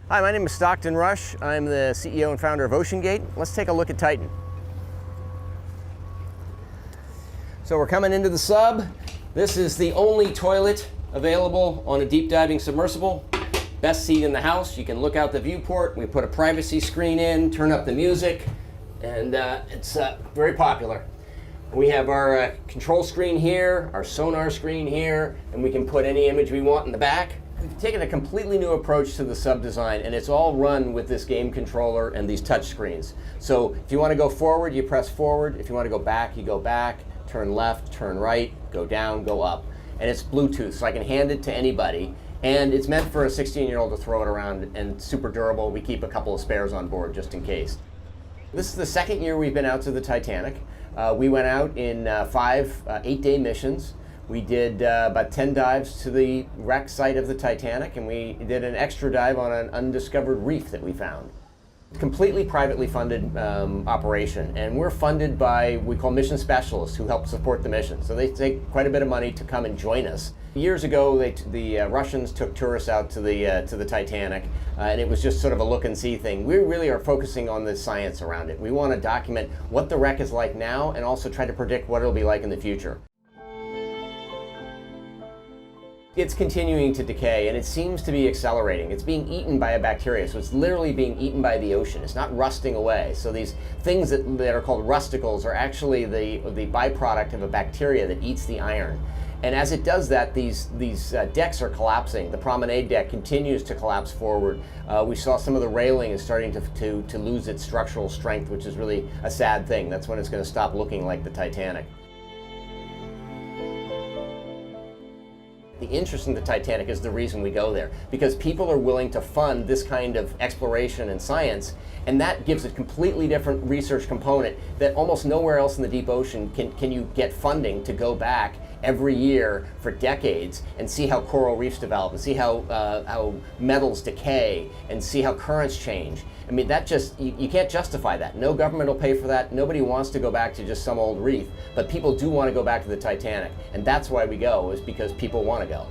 Hi, my name is Stockton Rush. I'm the CEO and founder of OceanGate. Let's take a look at Titan. So we're coming into the sub. This is the only toilet available on a deep diving submersible. Best seat in the house. You can look out the viewport. We put a privacy screen in, turn up the music, and it's very popular. We have our control screen here, our sonar screen here, and we can put any image we want in the back. We've taken a completely new approach to the sub design, and it's all run with this game controller and these touch screens. So if you want to go forward, you press forward. If you want to go back, you go back. Turn left, turn right, go down, go up. And it's Bluetooth, so I can hand it to anybody. And it's meant for a 16-year-old to throw it around, and super durable. We keep a couple of spares on board just in case. This is the second year we've been out to the Titanic. We went out in 5 8-day missions. We did about 10 dives to the wreck site of the Titanic, and we did an extra dive on an undiscovered reef that we found. Completely privately funded operation, and we're funded by we call mission specialists who help support the mission. So they take quite a bit of money to come and join us. Years ago, the Russians took tourists out to the Titanic, and it was just sort of a look and see thing. We really are focusing on the science around it. We want to document what the wreck is like now, and also try to predict what it'll be like in the future. It's continuing to decay, and it seems to be accelerating. It's being eaten by a bacteria, so it's literally being eaten by the ocean. It's not rusting away. So these things that are called rusticles are actually the byproduct of a bacteria that eats the iron. And as it does that, these decks are collapsing. The promenade deck continues to collapse forward. We saw some of the railing is starting to lose its structural strength, which is really a sad thing. That's when it's going to stop looking like the Titanic. The interest in the Titanic is the reason we go there, because people are willing to fund this kind of exploration and science, and that gives a completely different research component that almost nowhere else in the deep ocean can you get funding to go back every year for decades and see how coral reefs develop, and see how metals decay, and see how currents change. I mean, that just, you can't justify that. No government will pay for that. Nobody wants to go back to just some old reef, but people do want to go back to the Titanic, and that's why we go, is because people want to go.